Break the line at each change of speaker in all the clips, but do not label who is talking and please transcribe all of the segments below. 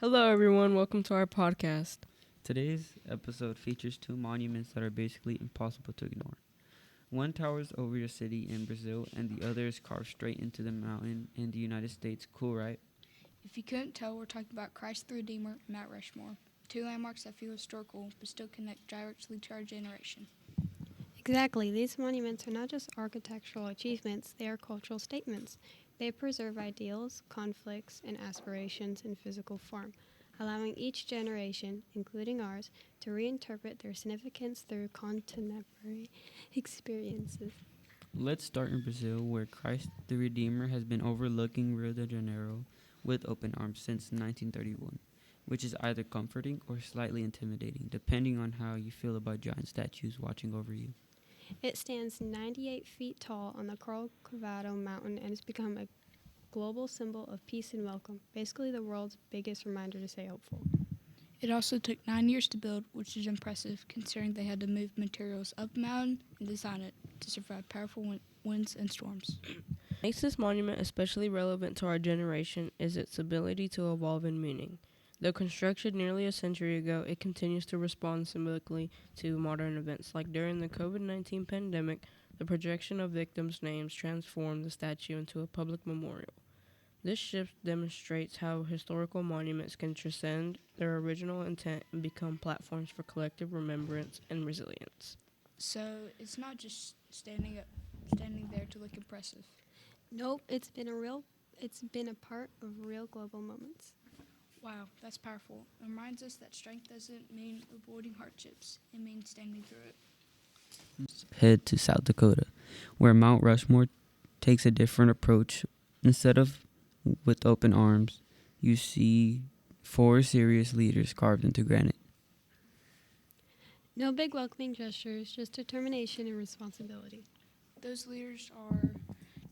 Hello, everyone. Welcome to our podcast.
Today's episode features two monuments that are basically impossible to ignore. One towers over your city in Brazil, and the other is carved straight into the mountain in the United States. Cool, right?
If you couldn't tell, we're talking about Christ the Redeemer and Mount Rushmore, two landmarks that feel historical but still connect directly to our generation.
Exactly. These monuments are not just architectural achievements, they are cultural statements. They preserve ideals, conflicts, and aspirations in physical form, allowing each generation, including ours, to reinterpret their significance through contemporary experiences.
Let's start in Brazil, where Christ the Redeemer has been overlooking Rio de Janeiro with open arms since 1931, which is either comforting or slightly intimidating, depending on how you feel about giant statues watching over you.
It stands 98 feet tall on the Corcovado mountain and has become a global symbol of peace and welcome, basically the world's biggest reminder to stay hopeful.
It also took 9 years to build, which is impressive considering they had to move materials up the mountain and design it to survive powerful winds and storms.
What makes this monument especially relevant to our generation is its ability to evolve in meaning. Though constructed nearly a century ago, it continues to respond symbolically to modern events. Like during the COVID-19 pandemic, the projection of victims' names transformed the statue into a public memorial. This shift demonstrates how historical monuments can transcend their original intent and become platforms for collective remembrance and resilience.
So it's not just standing there to look impressive.
Nope, it's been a part of real global moments.
Wow, that's powerful. It reminds us that strength doesn't mean avoiding hardships, it means standing through it.
Head to South Dakota, where Mount Rushmore takes a different approach. Instead of with open arms, you see four serious leaders carved into granite.
No big welcoming gestures, just determination and responsibility.
Those leaders are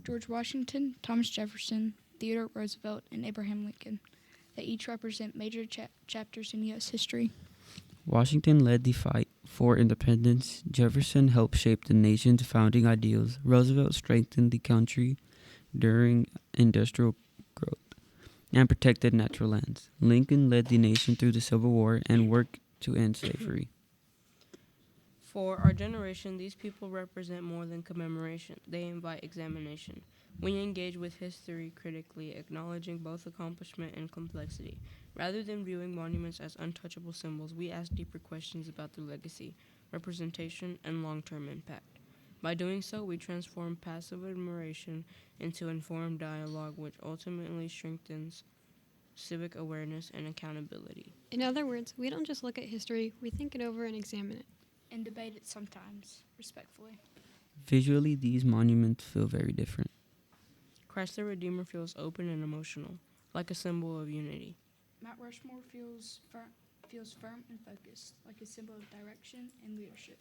George Washington, Thomas Jefferson, Theodore Roosevelt, and Abraham Lincoln. They each represent major chapters in U.S. history.
Washington led the fight for independence. Jefferson helped shape the nation's founding ideals. Roosevelt strengthened the country during industrial growth and protected natural lands. Lincoln led the nation through the Civil War and worked to end slavery.
For our generation, these people represent more than commemoration. They invite examination. We engage with history critically, acknowledging both accomplishment and complexity. Rather than viewing monuments as untouchable symbols, we ask deeper questions about their legacy, representation, and long-term impact. By doing so, we transform passive admiration into informed dialogue, which ultimately strengthens civic awareness and accountability.
In other words, we don't just look at history, we think it over and examine it.
And debate it sometimes, respectfully.
Visually, these monuments feel very different.
Christ the Redeemer feels open and emotional, like a symbol of unity.
Mount Rushmore feels firm and focused, like a symbol of direction and leadership.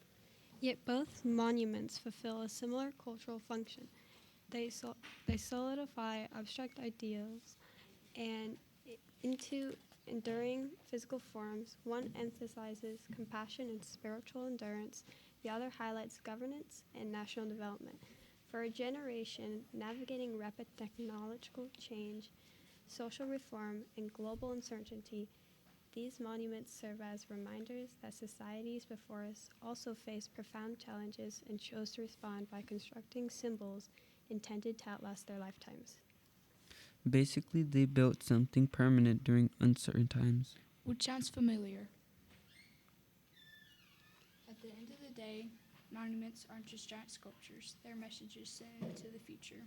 Yet both monuments fulfill a similar cultural function. They solidify abstract ideals and into enduring physical forms. One emphasizes compassion and spiritual endurance, the other highlights governance and national development. For a generation navigating rapid technological change, social reform, and global uncertainty, these monuments serve as reminders that societies before us also face profound challenges and chose to respond by constructing symbols intended to outlast their lifetimes.
Basically, they built something permanent during uncertain times.
Which sounds familiar. At the end of the day, monuments aren't just giant sculptures, they're messages sent into the future.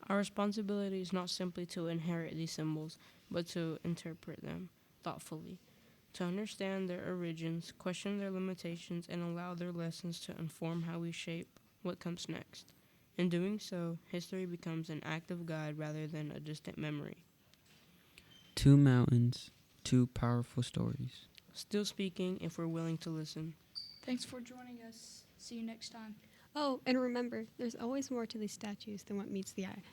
Our responsibility is not simply to inherit these symbols, but to interpret them thoughtfully, to understand their origins, question their limitations, and allow their lessons to inform how we shape what comes next. In doing so, history becomes an active guide rather than a distant memory.
Two mountains, two powerful stories.
Still speaking if we're willing to listen.
Thanks for joining us. See you next time.
Oh, and remember, there's always more to these statues than what meets the eye.